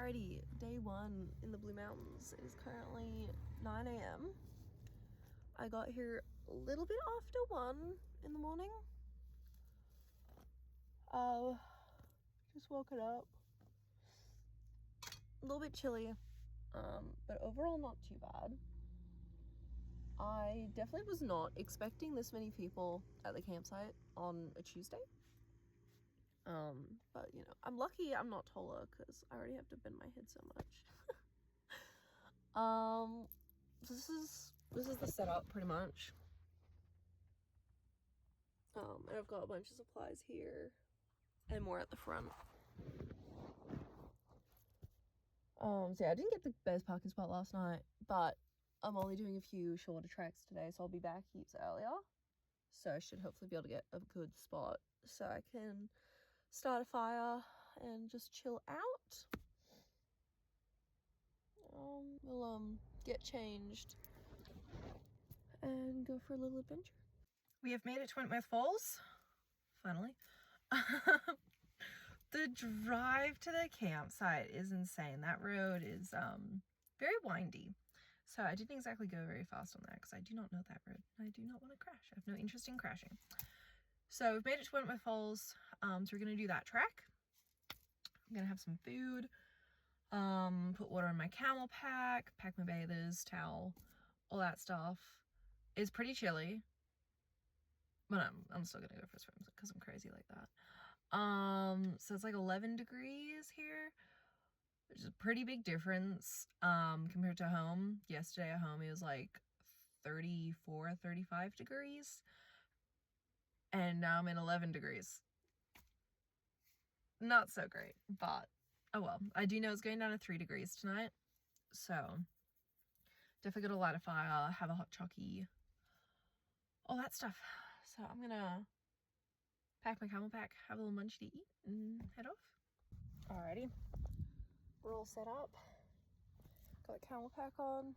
Alrighty, day one in the Blue Mountains. It is currently 9 a.m. I got here a little bit after 1 in the morning. Just woken up. A little bit chilly, but overall not too bad. I definitely was not expecting this many people at the campsite on a Tuesday. But you know, I'm lucky I'm not taller because I already have to bend my head so much. So this is the setup pretty much. And I've got a bunch of supplies here and more at the front. So yeah, I didn't get the best parking spot last night, but I'm only doing a few shorter treks today, so I'll be back heaps earlier. So I should hopefully be able to get a good spot so I can start a fire and just chill out. We'll get changed and go for a little adventure. We have made it to Wentworth Falls, finally. The drive to the campsite is insane. That road is very windy. So I didn't exactly go very fast on that because I do not know that road. I do not want to crash. I have no interest in crashing. So we've made it to Wentworth Falls. So we're going to do that trek. I'm going to have some food, put water in my camel pack, pack my bathers, towel, all that stuff. It's pretty chilly, but I'm still going to go for swims because I'm crazy like that. So it's like 11 degrees here, which is a pretty big difference compared to home. Yesterday at home it was like 34, 35 degrees, and now I'm in 11 degrees. Not so great, but oh well. I do know it's going down to 3 degrees tonight, so definitely gonna light a fire, have a hot chockey, all that stuff. So I'm gonna pack my camel pack, have a little munch to eat, and head off. Alrighty, we're all set up. Got camel pack on,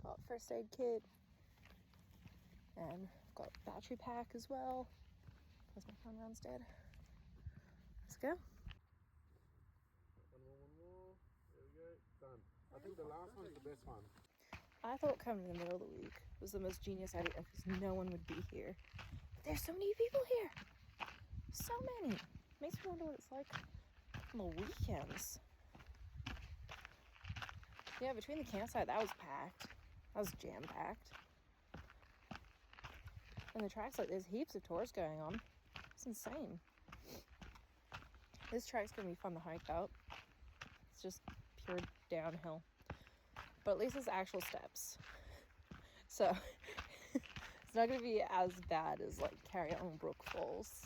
got first aid kit, and got battery pack as well, because my phone runs dead. Let's go. One more. There we go. Done. I think the last one's the best one. I thought coming in the middle of the week was the most genius idea because no one would be here. But there's so many people here. So many. Makes me wonder what it's like on the weekends. Yeah, between the campsite, that was packed. That was jam-packed. And the tracks, like, there's heaps of tours going on. It's insane. This track's gonna be fun to hike out. It's just pure downhill. But at least it's actual steps. So, it's not gonna be as bad as, like, Carry On Brook Falls.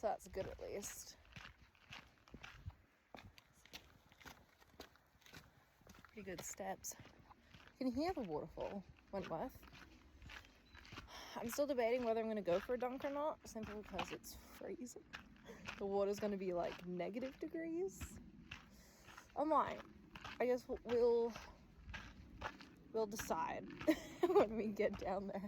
So that's good at least. Pretty good steps. You can hear the waterfall, Wentworth. I'm still debating whether I'm gonna go for a dunk or not, simply because it's freezing. The water's gonna be like negative degrees. I might. I guess we'll decide when we get down there.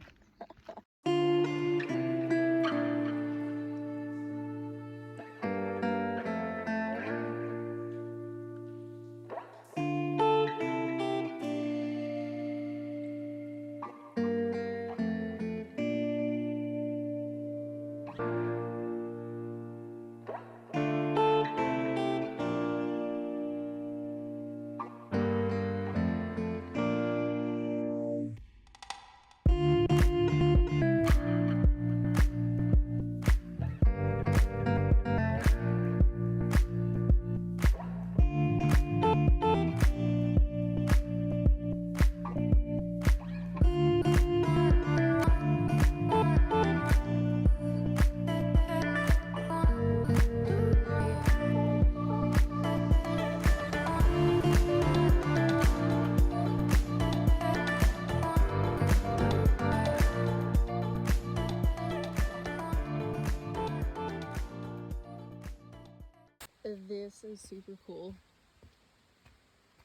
This is super cool.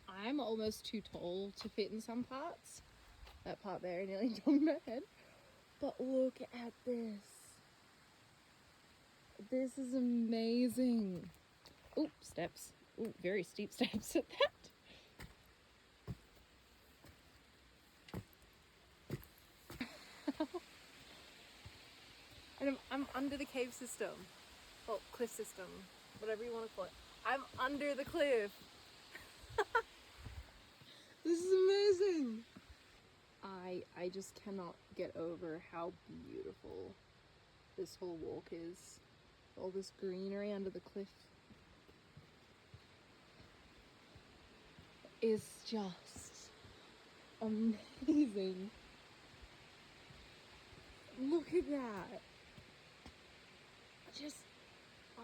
I'm almost too tall to fit in some parts. That part there nearly jumped my head. But look at this. This is amazing. Oop, steps. Ooh, very steep steps at that. And I'm under the cave system. Well, cliff system. Whatever you want to call it. I'm under the cliff. This is amazing. I just cannot get over how beautiful this whole walk is. All this greenery under the cliff is just amazing. Look at that.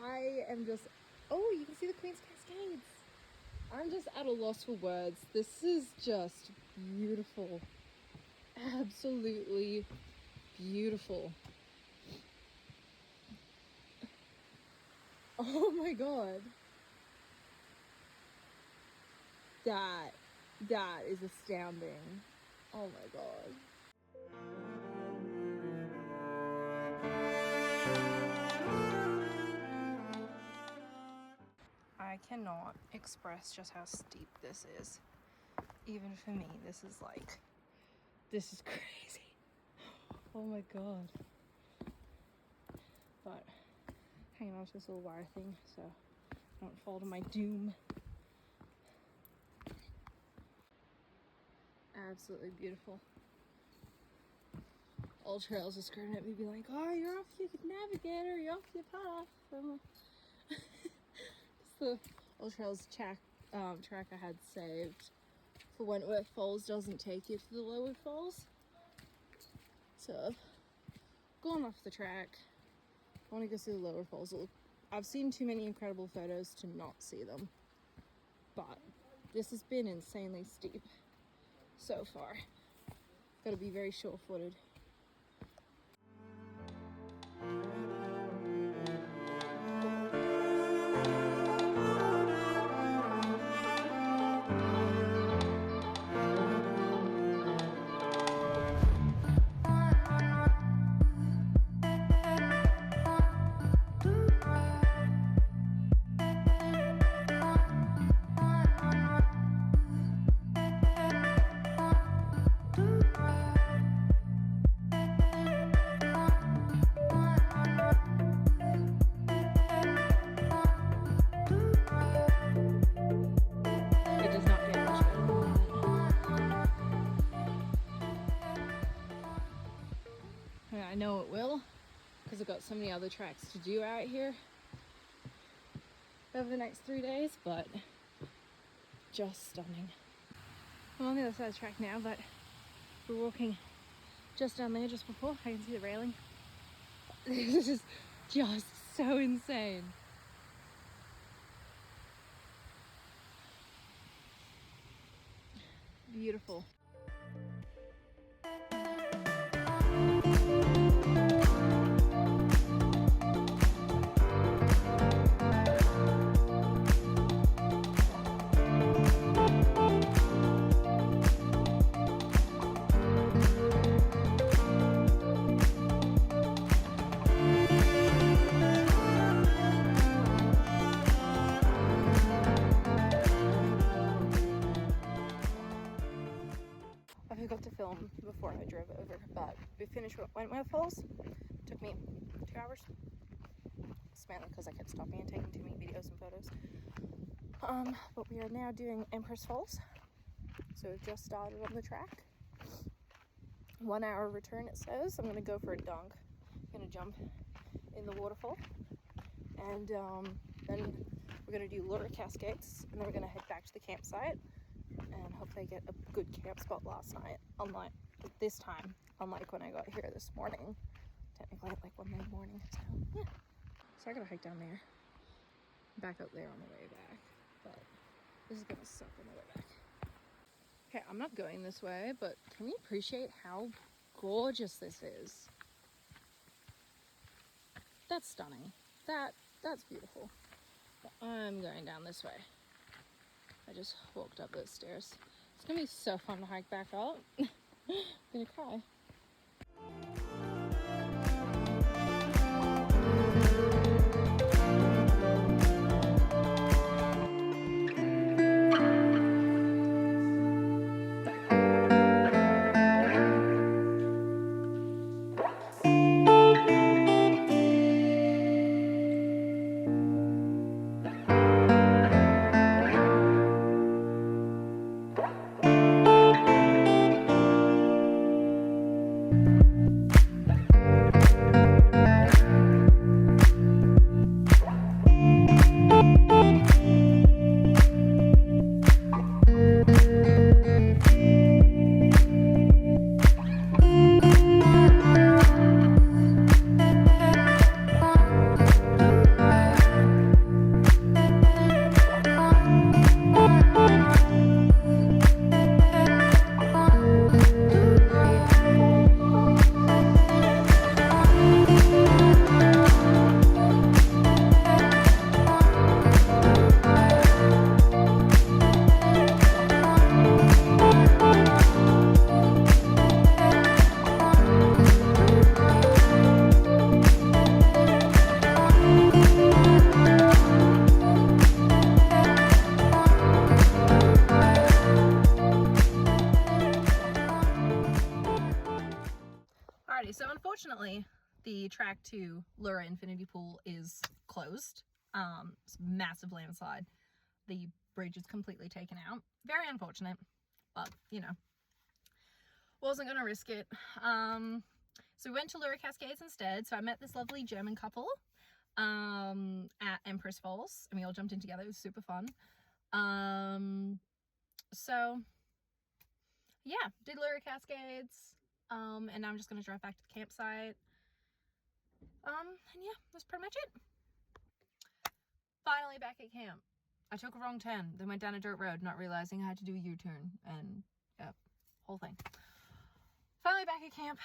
I am just, oh, you can see the Queen's Cascades. I'm just at a loss for words. This is just beautiful. Absolutely beautiful. Oh my god. That is astounding. Oh my god. I cannot express just how steep this is. Even for me, this is crazy. Oh my god. But hanging on to this little wire thing so I don't fall to my doom. Absolutely beautiful. All trails are screaming at me, be like, oh, you're off your navigator, you're off your path. It's the Old Trails track I had saved for Wentworth Falls doesn't take you to the lower falls. So I've gone off the track. I want to go see the lower falls. I've seen too many incredible photos to not see them. But this has been insanely steep so far. Got to be very sure-footed. I know it will, because I've got so many other tracks to do out here over the next 3 days, but just stunning. I'm on the other side of the track now, but we're walking just down there just before. I can see the railing. This is just so insane. Beautiful. I forgot to film before I drove over, but we finished Wentworth Falls. Took me 2 hours. It's mainly because I kept stopping and taking too many videos and photos. But we are now doing Empress Falls. So we've just started on the track. 1 hour return it says. I'm gonna go for a dunk. I'm gonna jump in the waterfall. And then we're gonna do Laura Cascades, and then we're gonna head back to the campsite and hopefully get a good camp spot last night, unlike this time, unlike when I got here this morning, technically at like 1 in the morning. So yeah, so I gotta hike down there, back up there on the way back, but this is gonna suck on the way back. Okay, I'm not going this way, but can we appreciate how gorgeous this is? That's stunning. That's beautiful. But I'm going down this way. I just walked up those stairs. It's gonna be so fun to hike back up. I'm gonna cry. Unfortunately, the track to Lura Infinity Pool is closed. It's a massive landslide. The bridge is completely taken out. Very unfortunate, but you know, wasn't gonna risk it. So we went to Lura Cascades instead. So I met this lovely German couple at Empress Falls, and we all jumped in together. It was super fun. So yeah, did Lura Cascades, and now I'm just gonna drive back to the campsite. And yeah, that's pretty much it. Finally back at camp. I took a wrong turn, then went down a dirt road, not realizing I had to do a U-turn, and yeah, whole thing. Finally back at camp.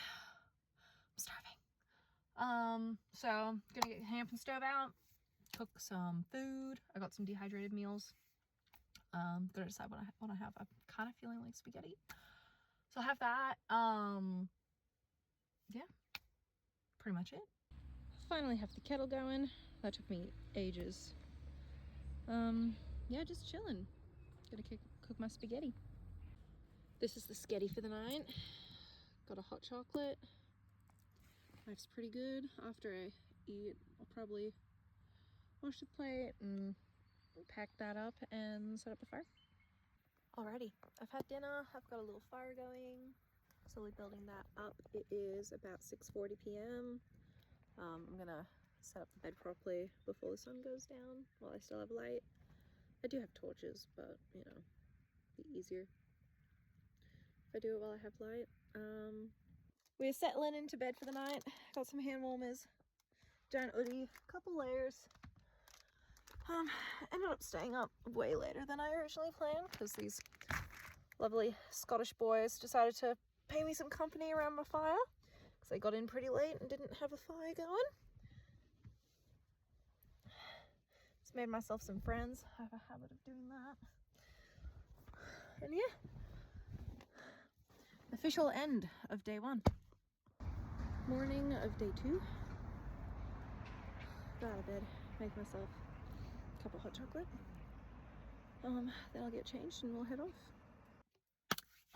I'm starving. So gonna get camp and stove out, cook some food. I got some dehydrated meals. Gonna decide what I have. I'm kind of feeling like spaghetti, so I'll have that. Yeah, pretty much it. Finally have the kettle going. That took me ages. Yeah, just chilling. Gonna cook my spaghetti. This is the sketty for the night. Got a hot chocolate. Life's pretty good. After I eat, I'll probably wash the plate and pack that up and set up the fire. Alrighty, I've had dinner. I've got a little fire going. Slowly building that up. It is about 6:40 p.m. I'm gonna set up the bed properly before the sun goes down while I still have light. I do have torches, but you know, it'd be easier if I do it while I have light. We're settling into bed for the night. Got some hand warmers, giant hoodie, couple layers. Ended up staying up way later than I originally planned because these lovely Scottish boys decided to pay me some company around my fire because they got in pretty late and didn't have a fire going. Just made myself some friends. I have a habit of doing that. And yeah, official end of day 1. Morning of day 2. Got out of bed, make myself a cup of hot chocolate. Then I'll get changed and we'll head off.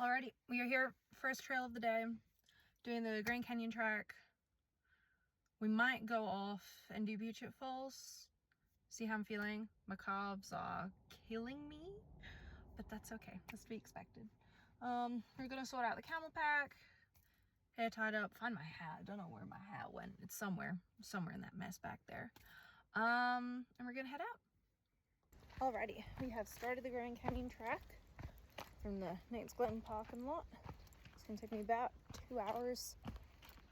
Alrighty, we are here, first trail of the day, doing the Grand Canyon track. We might go off and do Butte Falls. See how I'm feeling. My carbs are killing me, but that's okay. That's to be expected. We're gonna sort out the camel pack, hair tied up, find my hat. I don't know where my hat went. It's somewhere in that mess back there. And we're gonna head out. Alrighty, we have started the Grand Canyon track from the Nate's Glen parking lot. It's gonna take me about 2 hours.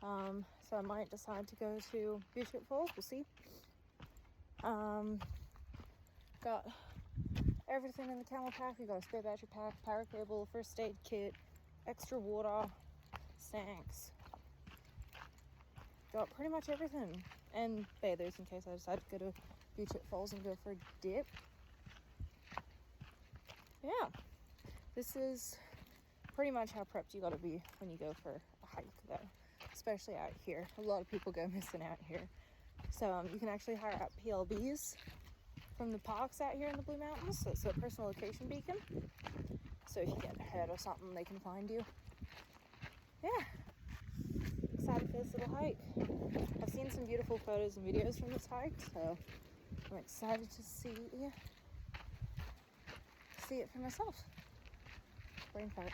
So I might decide to go to Butte Falls, we'll see. Got everything in the camel pack. We got a spare battery pack, power cable, first aid kit, extra water, snacks. Got pretty much everything. And bathers in case I decide to go to Butte Falls and go for a dip. Yeah, this is pretty much how prepped you gotta be when you go for a hike though, especially out here. A lot of people go missing out here. So you can actually hire out PLBs from the parks out here in the Blue Mountains. So it's a personal location beacon. So if you get hurt or something, they can find you. Yeah, excited for this little hike. I've seen some beautiful photos and videos from this hike, so I'm excited to see it for myself. Brain fart.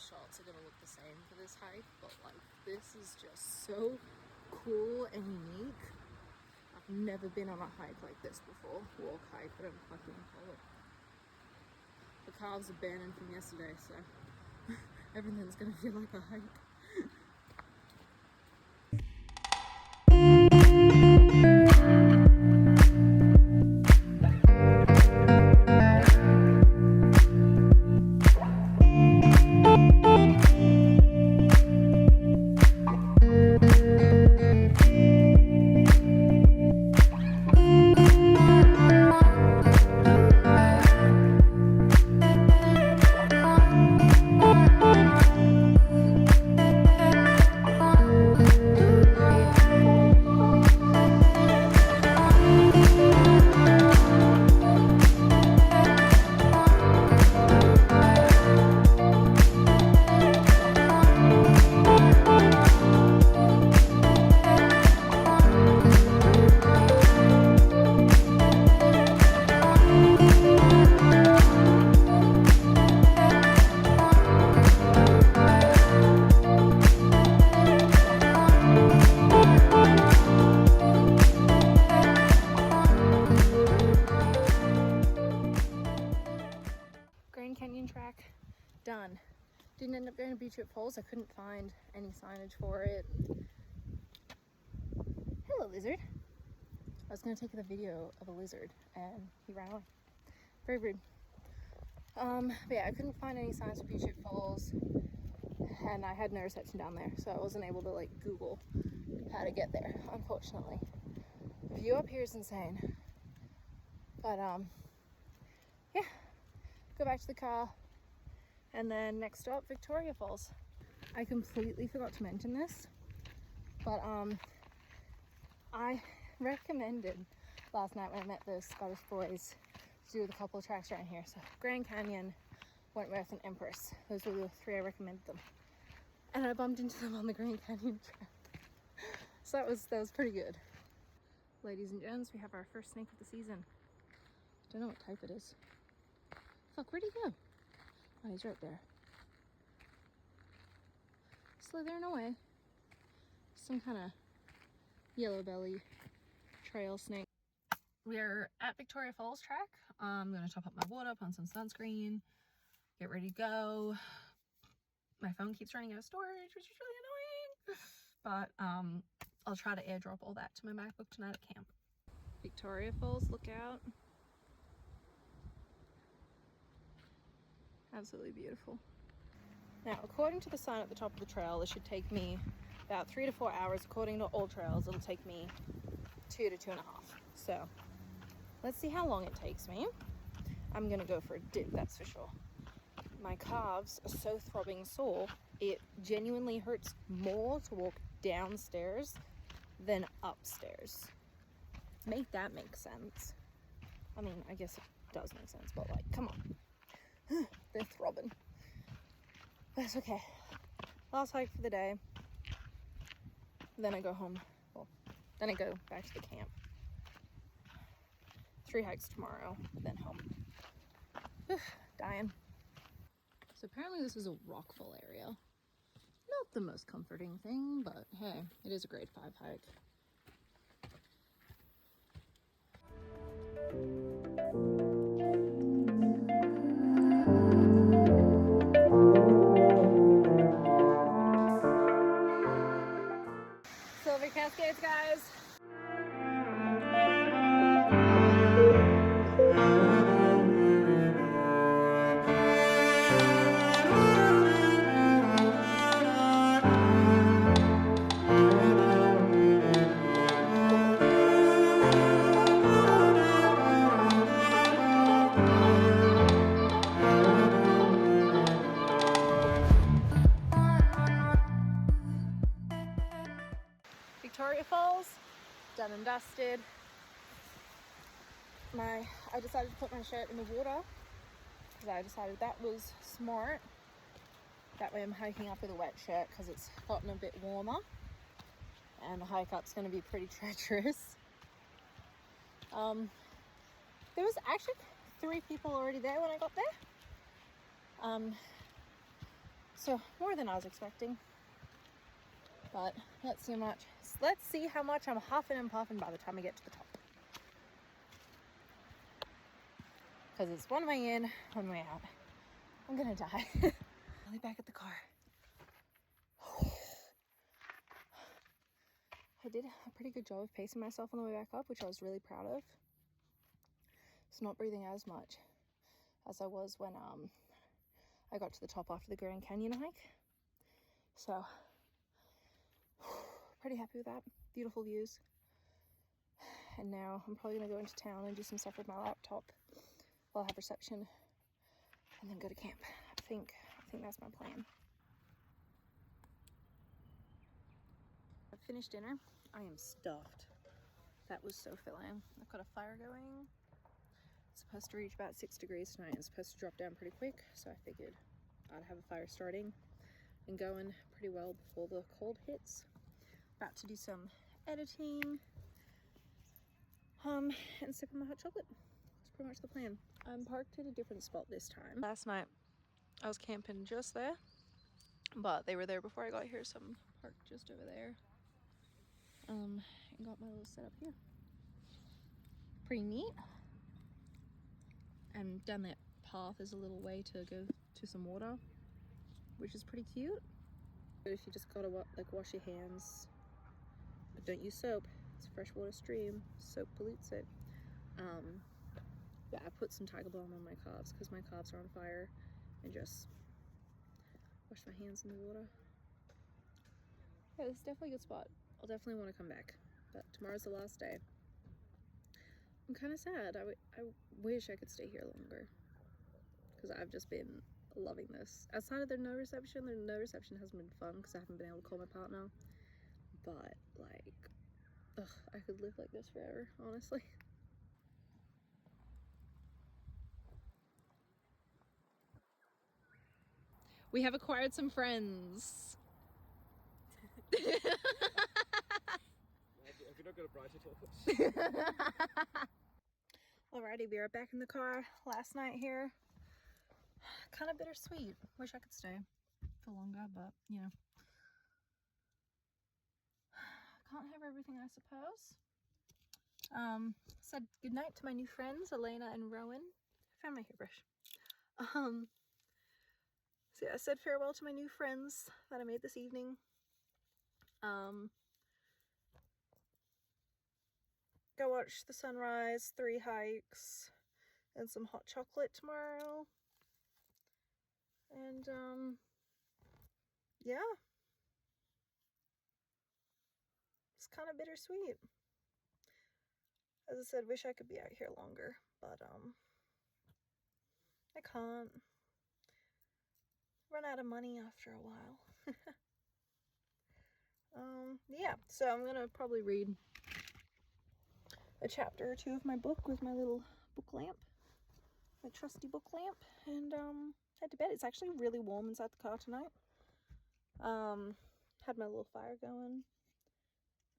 shots are gonna look the same for this hike, but like this is just so cool and unique. I've never been on a hike like this before. Walk, hike, whatever the fuck you want to call it. The calves are burning from yesterday, so everything's gonna feel like a hike. Done. Didn't end up going to Beach Trip Falls. I couldn't find any signage for it. Hello, lizard. I was going to take the video of a lizard and he ran away. Very rude. But yeah, I couldn't find any signs for Beach Trip Falls and I had no reception down there, so I wasn't able to like Google how to get there, unfortunately. The view up here is insane. But yeah, go back to the car. And then next stop, Victoria Falls. I completely forgot to mention this, but I recommended last night when I met the Scottish boys to do a couple of tracks around here. So Grand Canyon, Wentworth, and Empress. Those were the three I recommended them. And I bumped into them on the Grand Canyon track. So that was pretty good. Ladies and gents, we have our first snake of the season. Don't know what type it is. Fuck, where'd he go? Oh, he's right there. Slithering away. Some kind of yellow belly trail snake. We're at Victoria Falls track. I'm gonna top up my water, put on some sunscreen, get ready to go. My phone keeps running out of storage, which is really annoying. But I'll try to airdrop all that to my MacBook tonight at camp. Victoria Falls lookout. Absolutely beautiful. Now, according to the sign at the top of the trail, it should take me about 3 to 4 hours. According to all trails, it'll take me 2 to 2.5. So let's see how long it takes me. I'm gonna go for a dip, that's for sure. My calves are so throbbing sore, it genuinely hurts more to walk downstairs than upstairs. Make that make sense. I mean, I guess it does make sense, but like, come on. They're throbbing. But it's okay. Last hike for the day. Then I go home. Well, then I go back to the camp. 3 hikes tomorrow, then home. Dying. So apparently this is a rockfall area. Not the most comforting thing, but hey, it is a grade 5 hike. Silver Cascades, guys. Victoria Falls, done and dusted. I decided to put my shirt in the water because I decided that was smart. That way I'm hiking up with a wet shirt because it's gotten a bit warmer and the hike up's going to be pretty treacherous. There was actually 3 people already there when I got there. So more than I was expecting. But let's see how much I'm huffing and puffing by the time I get to the top. Because it's one way in, one way out. I'm gonna die. I'll be back at the car. I did a pretty good job of pacing myself on the way back up, which I was really proud of. So not breathing as much as I was when I got to the top after the Grand Canyon hike. So pretty happy with that. Beautiful views. And now I'm probably gonna go into town and do some stuff with my laptop while I have reception, and then go to camp. I think that's my plan. I've finished dinner. I am stuffed. That was so filling. I've got a fire going. It's supposed to reach about 6 degrees tonight. It's supposed to drop down pretty quick, so I figured I'd have a fire starting and going pretty well before the cold hits. About to do some editing, and sipping my hot chocolate. That's pretty much the plan. I'm parked at a different spot this time. Last night I was camping just there, but they were there before I got here, so I'm parked just over there. And got my little setup here. Pretty neat. And down that path is a little way to go to some water, which is pretty cute. But if you just gotta wash your hands, but don't use soap. It's a freshwater stream. Soap pollutes it. Yeah, I put some Tiger Balm on my calves because my calves are on fire, and just wash my hands in the water. Yeah, this is definitely a good spot. I'll definitely want to come back, but tomorrow's the last day. I'm kind of sad. I wish I could stay here longer because I've just been loving this. Outside of the no reception hasn't been fun because I haven't been able to call my partner, but like, ugh, I could live like this forever, honestly. We have acquired some friends. Have you not got a brighter topic? Alrighty, we are back in the car. Last night here. Kind of bittersweet. Wish I could stay for longer, but you know. Can't have everything, I suppose. Said goodnight to my new friends, Elena and Rowan. I found my hairbrush. So yeah, I said farewell to my new friends that I made this evening. Go watch the sunrise, 3 hikes, and some hot chocolate tomorrow. And yeah. It's kind of bittersweet. As I said, wish I could be out here longer, but I can't. Run out of money after a while. Yeah, so I'm gonna probably read a chapter or 2 of my book with my little book lamp, my trusty book lamp, and head to bed. It's actually really warm inside the car tonight. Had my little fire going.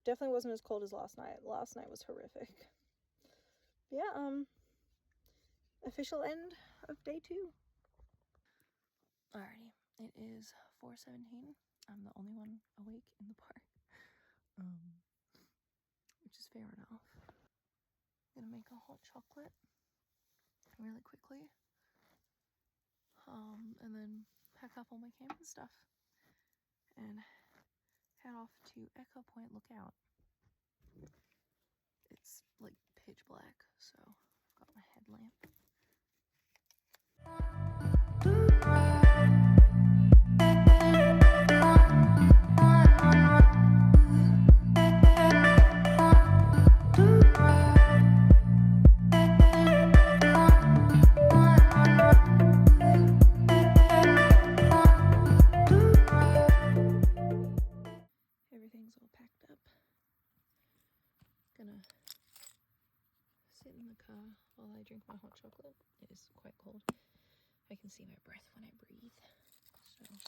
Definitely wasn't as cold as last night. Last night was horrific. Yeah, official end of day 2. Alrighty, it is 4:17. I'm the only one awake in the park, which is fair enough. I'm gonna make a hot chocolate really quickly, and then pack up all my camping stuff and head off to Echo Point Lookout. It's like pitch black, so I've got my headlamp. Everything's all packed up. Gonna sit in the car while I drink my hot chocolate. It is quite cold. I can see my breath when I breathe. So I'm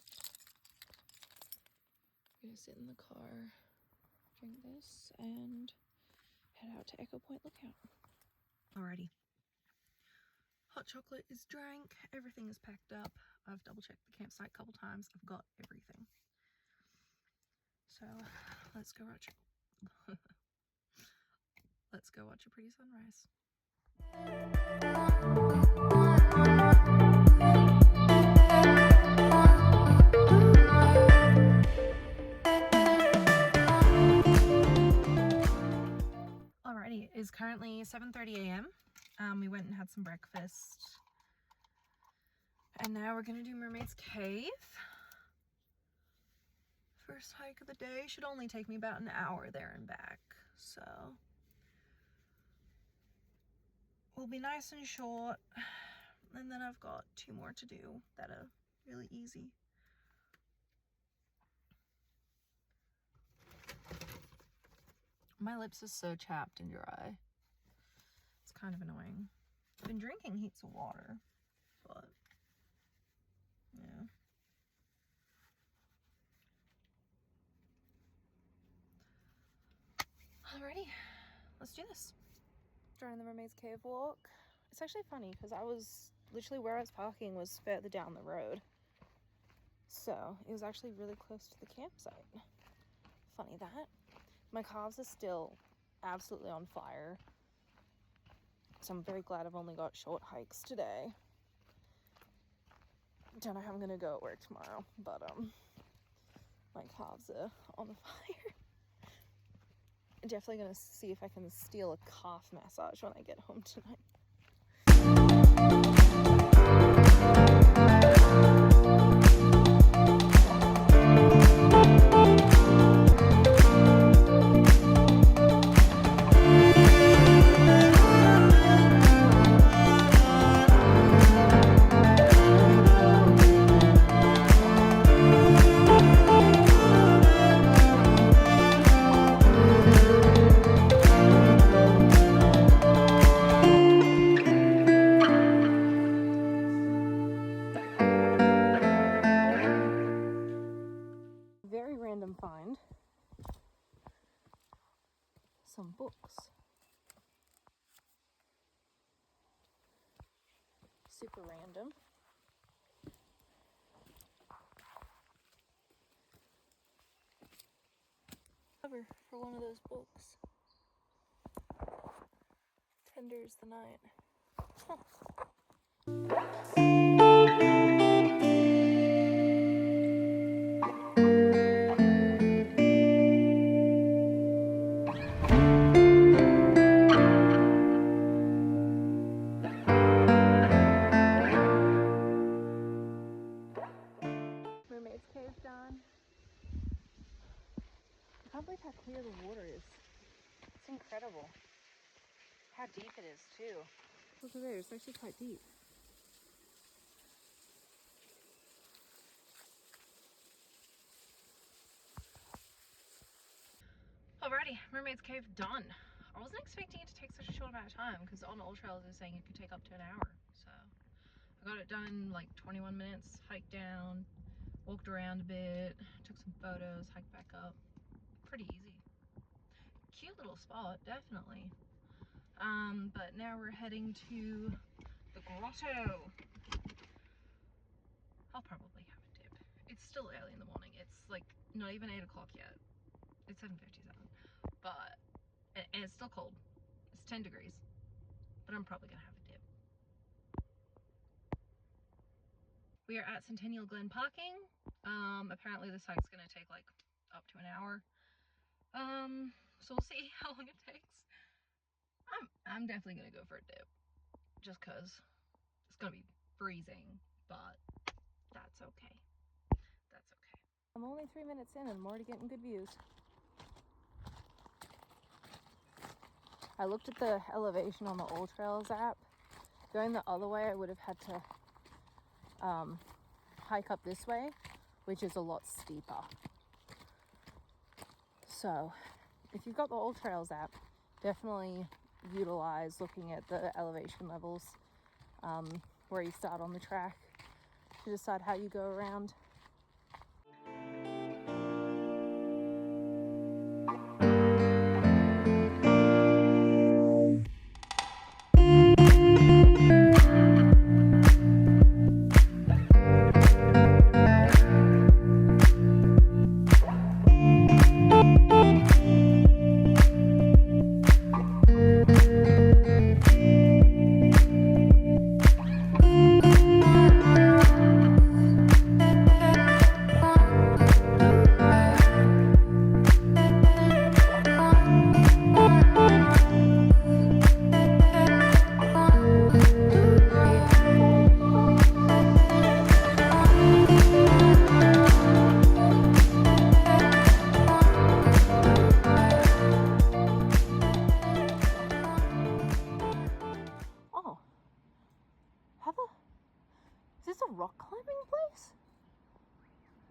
gonna sit in the car, drink this, and head out to Echo Point Lookout. Alrighty. Hot chocolate is drank, everything is packed up. I've double checked the campsite a couple times. I've got everything. So let's go watch let's go watch a pretty sunrise. Alrighty, it is currently 7:30 a.m. We went and had some breakfast. And now we're gonna do Mermaid's Cave. First hike of the day. Should only take me about an hour there and back. So will be nice and short. And then I've got 2 more to do that are really easy. My lips are so chapped and dry. It's kind of annoying. I've been drinking heaps of water, but yeah. Alrighty, let's do this. During the Mermaid's Cave walk, it's actually funny because I was literally where I was parking was further down the road. So it was actually really close to the campsite. Funny that. My calves are still absolutely on fire. So I'm very glad I've only got short hikes today. Don't know how I'm gonna go at work tomorrow, but my calves are on fire. Definitely gonna see if I can steal a calf massage when I get home tonight. Very random find. Some books. Super random. Cover for one of those books. Tender's the night. Huh. Mermaid's Cave done. I can't believe how clear the water is. It's incredible. How deep it is too. Look at there, it's actually quite deep. Alrighty, Mermaid's Cave done. I wasn't expecting it to take such a short amount of time because on All Trails they're saying it could take up to an hour. So I got it done in like 21 minutes, hiked down, walked around a bit, took some photos, hiked back up. Pretty easy. Cute little spot, definitely. But now we're heading to the grotto. I'll probably have a dip. It's still early in the morning. It's like not even 8 o'clock yet. It's 7:57. But, and it's still cold. It's 10 degrees. But I'm probably gonna have a dip. We are at Centennial Glen parking. Apparently this hike's gonna take like up to an hour. So we'll see how long it takes. I'm definitely gonna go for a dip. Just cause it's gonna be freezing, but that's okay. That's okay. I'm only 3 minutes in and I'm already getting good views. I looked at the elevation on the All Trails app. Going the other way, I would have had to hike up this way, which is a lot steeper. So if you've got the All Trails app, definitely utilize looking at the elevation levels where you start on the track to decide how you go around.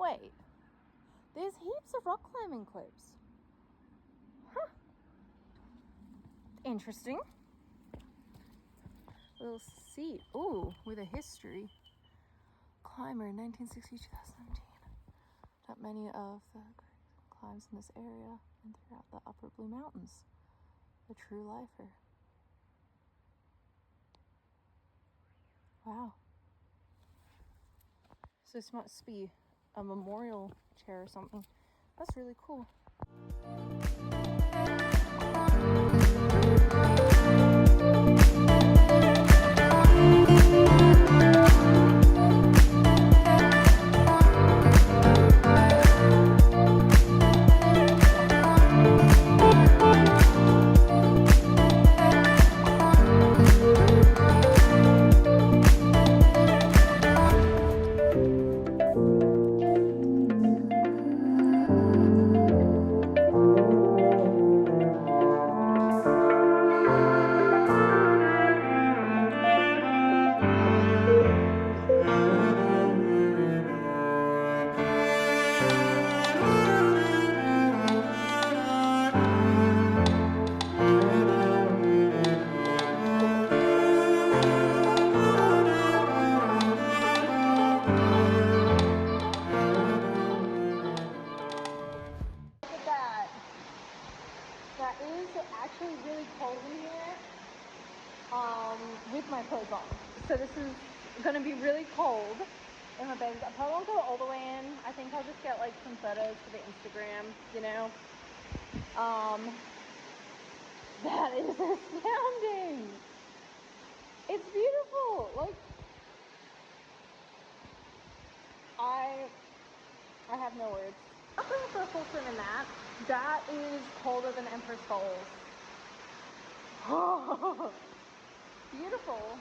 wait. There's heaps of rock climbing cliffs. Huh. Interesting. Little seat. Ooh, with a history. Climber in 1960-2017. Not many of the climbs in this area and throughout the upper Blue Mountains. A true lifer. Wow. So this must be a memorial chair or something. That's really cool. That is actually really cold in here with my clothes on. So this is going to be really cold in my bed. I probably won't go all the way in. I think I'll just get like some photos for the Instagram, you know. That is astounding. It's beautiful. Like, I have no words. I'm going for a full swim in that. That is colder than Empress Falls. Oh, beautiful.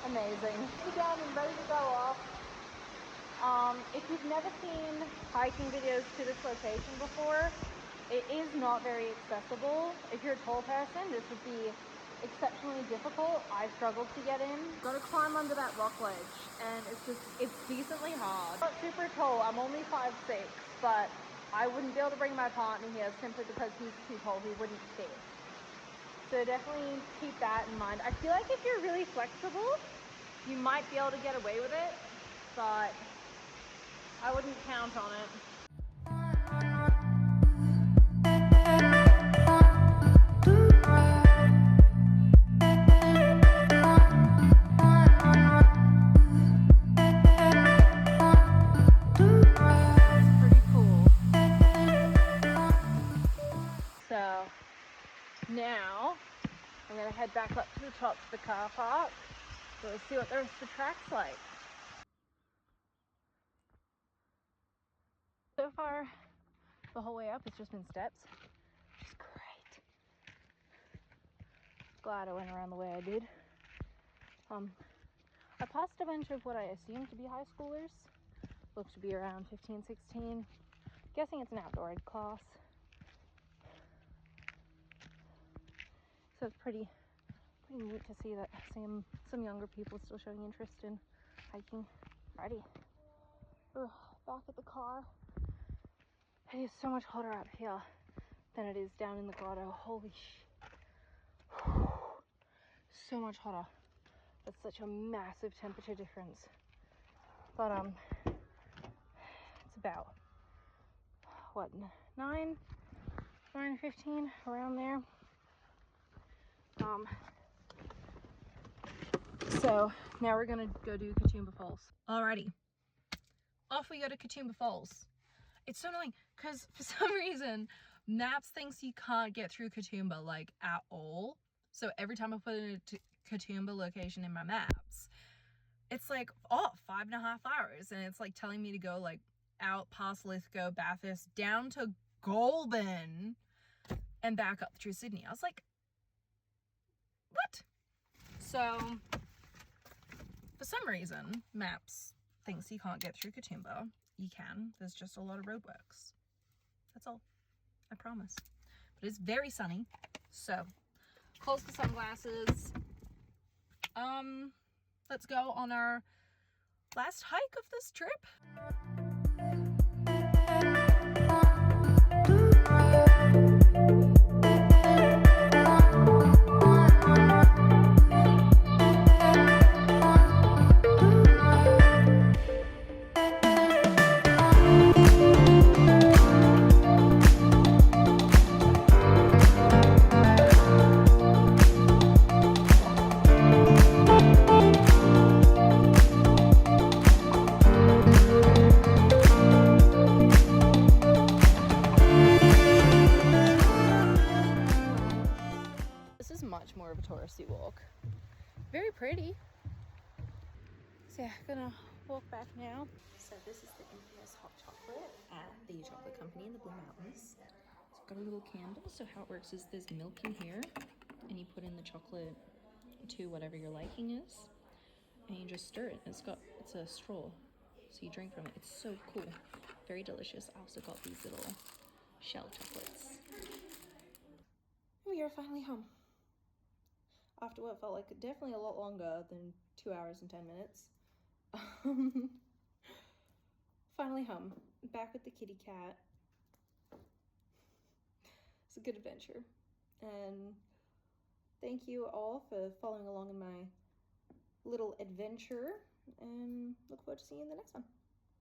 Amazing. Down and ready to go off. If you've never seen hiking videos to this location before, it is not very accessible. If you're a tall person, this would be exceptionally difficult. I struggled to get in. Gotta climb under that rock ledge, and it's decently hard. Not super tall. I'm only 5'6", but I wouldn't be able to bring my partner here simply because he's too tall. He wouldn't fit. So definitely keep that in mind. I feel like if you're really flexible, you might be able to get away with it, but I wouldn't count on it. So now I'm gonna head back up to the top of the car park. So let's see what the rest of the track's like. So far, the whole way up it's just been steps, which is great. Glad I went around the way I did. I passed a bunch of what I assumed to be high schoolers. Looked to be around 15, 16. Guessing it's an outdoor ed class. So it's pretty neat to see that some younger people still showing interest in hiking. Alrighty. Back at the car. It is so much hotter up here than it is down in the grotto. Holy sh! So much hotter. That's such a massive temperature difference. But it's about what, 9:15 around there. So now we're gonna go do Katoomba Falls. Alrighty, off we go to Katoomba Falls. It's so annoying because for some reason Maps thinks you can't get through Katoomba like at all. So every time I put in a Katoomba location in my maps, it's like, oh, 5.5 hours, and it's like telling me to go like out past Lithgow, Bathurst, down to Goulburn, and back up through Sydney. I was like, what? So for some reason, Maps thinks you can't get through Katoomba. You can. There's just a lot of roadworks. That's all. I promise. But it's very sunny. So, close the sunglasses. Let's let's go on our last hike of this trip. This is much more of a touristy walk. Very pretty. So yeah, gonna walk back now. So this is the infamous hot chocolate at the chocolate company in the Blue Mountains. It's got a little candle. So how it works is there's milk in here, and you put in the chocolate to whatever your liking is, and you just stir it. It's a straw, so you drink from it. It's so cool, very delicious. I also got these little shell chocolates. We are finally home. After what felt like definitely a lot longer than 2 hours and 10 minutes. Finally home. Back with the kitty cat. It's a good adventure. And thank you all for following along in my little adventure. And look forward to seeing you in the next one.